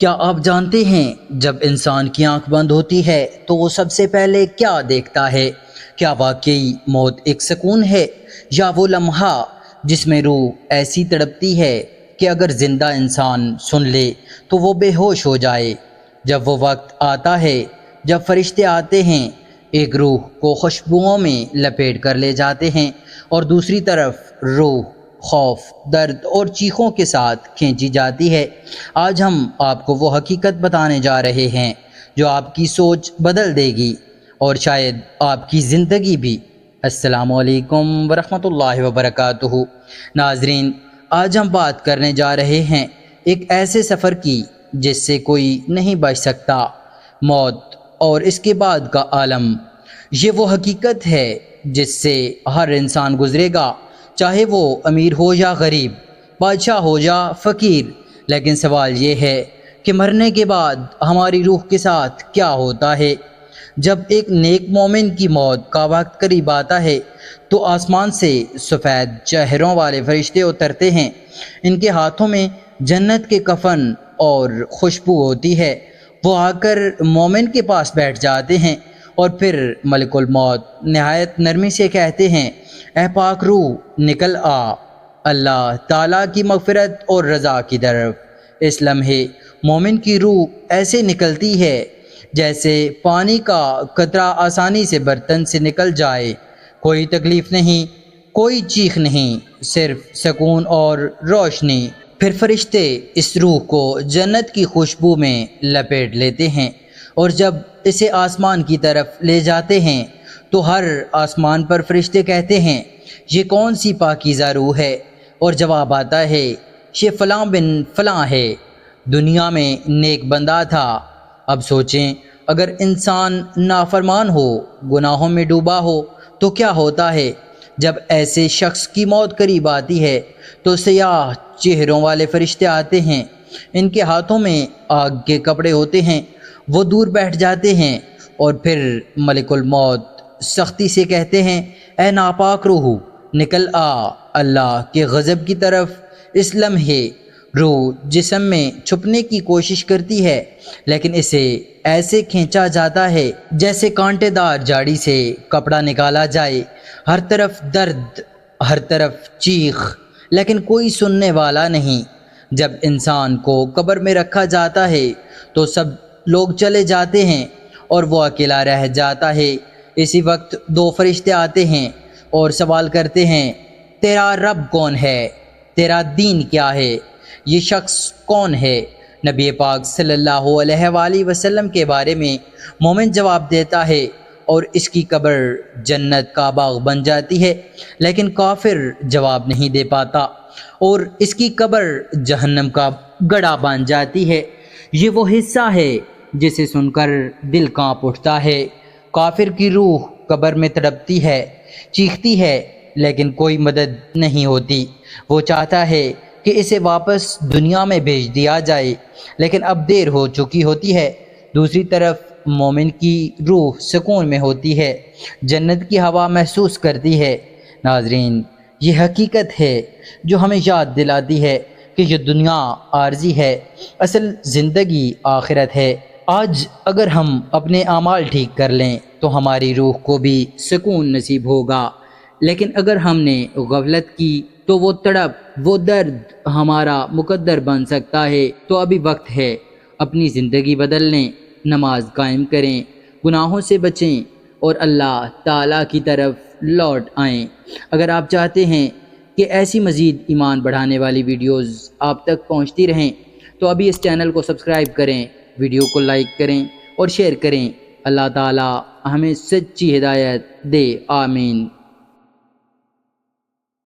کیا آپ جانتے ہیں جب انسان کی آنکھ بند ہوتی ہے تو وہ سب سے پہلے کیا دیکھتا ہے؟ کیا واقعی موت ایک سکون ہے یا وہ لمحہ جس میں روح ایسی تڑپتی ہے کہ اگر زندہ انسان سن لے تو وہ بے ہوش ہو جائے؟ جب وہ وقت آتا ہے جب فرشتے آتے ہیں، ایک روح کو خوشبوؤں میں لپیٹ کر لے جاتے ہیں اور دوسری طرف روح خوف، درد اور چیخوں کے ساتھ کھینچی جاتی ہے۔ آج ہم آپ کو وہ حقیقت بتانے جا رہے ہیں جو آپ کی سوچ بدل دے گی اور شاید آپ کی زندگی بھی۔ السلام علیکم ورحمۃ اللہ وبرکاتہ۔ ناظرین، آج ہم بات کرنے جا رہے ہیں ایک ایسے سفر کی جس سے کوئی نہیں بچ سکتا، موت اور اس کے بعد کا عالم۔ یہ وہ حقیقت ہے جس سے ہر انسان گزرے گا، چاہے وہ امیر ہو یا غریب، بادشاہ ہو یا فقیر۔ لیکن سوال یہ ہے کہ مرنے کے بعد ہماری روح کے ساتھ کیا ہوتا ہے؟ جب ایک نیک مومن کی موت کا وقت قریب آتا ہے تو آسمان سے سفید چہروں والے فرشتے اترتے ہیں۔ ان کے ہاتھوں میں جنت کے کفن اور خوشبو ہوتی ہے۔ وہ آ کر مومن کے پاس بیٹھ جاتے ہیں اور پھر ملک الموت نہایت نرمی سے کہتے ہیں، اے پاک روح، نکل آ اللہ تعالیٰ کی مغفرت اور رضا کی طرف۔ اس لمحے مومن کی روح ایسے نکلتی ہے جیسے پانی کا قطرہ آسانی سے برتن سے نکل جائے۔ کوئی تکلیف نہیں، کوئی چیخ نہیں، صرف سکون اور روشنی۔ پھر فرشتے اس روح کو جنت کی خوشبو میں لپیٹ لیتے ہیں اور جب اسے آسمان کی طرف لے جاتے ہیں تو ہر آسمان پر فرشتے کہتے ہیں، یہ کون سی پاکیزہ روح ہے؟ اور جواب آتا ہے، یہ فلاں بن فلاں ہے، دنیا میں نیک بندہ تھا۔ اب سوچیں، اگر انسان نافرمان ہو، گناہوں میں ڈوبا ہو تو کیا ہوتا ہے؟ جب ایسے شخص کی موت قریب آتی ہے تو سیاہ چہروں والے فرشتے آتے ہیں۔ ان کے ہاتھوں میں آگ کے کپڑے ہوتے ہیں۔ وہ دور بیٹھ جاتے ہیں اور پھر ملک الموت سختی سے کہتے ہیں، اے ناپاک روح، نکل آ اللہ کے غضب کی طرف۔ اس لمحے روح جسم میں چھپنے کی کوشش کرتی ہے لیکن اسے ایسے کھینچا جاتا ہے جیسے کانٹے دار جاڑی سے کپڑا نکالا جائے۔ ہر طرف درد، ہر طرف چیخ، لیکن کوئی سننے والا نہیں۔ جب انسان کو قبر میں رکھا جاتا ہے تو سب لوگ چلے جاتے ہیں اور وہ اکیلا رہ جاتا ہے۔ اسی وقت دو فرشتے آتے ہیں اور سوال کرتے ہیں، تیرا رب کون ہے؟ تیرا دین کیا ہے؟ یہ شخص کون ہے؟ نبی پاک صلی اللہ علیہ وآلہ وسلم کے بارے میں مومن جواب دیتا ہے اور اس کی قبر جنت کا باغ بن جاتی ہے، لیکن کافر جواب نہیں دے پاتا اور اس کی قبر جہنم کا گڑھا بن جاتی ہے۔ یہ وہ حصہ ہے جسے سن کر دل کانپ اٹھتا ہے۔ کافر کی روح قبر میں تڑپتی ہے، چیختی ہے، لیکن کوئی مدد نہیں ہوتی۔ وہ چاہتا ہے کہ اسے واپس دنیا میں بھیج دیا جائے، لیکن اب دیر ہو چکی ہوتی ہے۔ دوسری طرف مومن کی روح سکون میں ہوتی ہے، جنت کی ہوا محسوس کرتی ہے۔ ناظرین، یہ حقیقت ہے جو ہمیں یاد دلاتی ہے کہ یہ دنیا عارضی ہے، اصل زندگی آخرت ہے۔ آج اگر ہم اپنے اعمال ٹھیک کر لیں تو ہماری روح کو بھی سکون نصیب ہوگا، لیکن اگر ہم نے غفلت کی تو وہ تڑپ، وہ درد ہمارا مقدر بن سکتا ہے۔ تو ابھی وقت ہے، اپنی زندگی بدل لیں، نماز قائم کریں، گناہوں سے بچیں اور اللہ تعالیٰ کی طرف لوٹ آئیں۔ اگر آپ چاہتے ہیں کہ ایسی مزید ایمان بڑھانے والی ویڈیوز آپ تک پہنچتی رہیں تو ابھی اس چینل کو سبسکرائب کریں، ویڈیو کو لائک کریں اور شیئر کریں۔ اللہ تعالیٰ ہمیں سچی ہدایت دے، آمین۔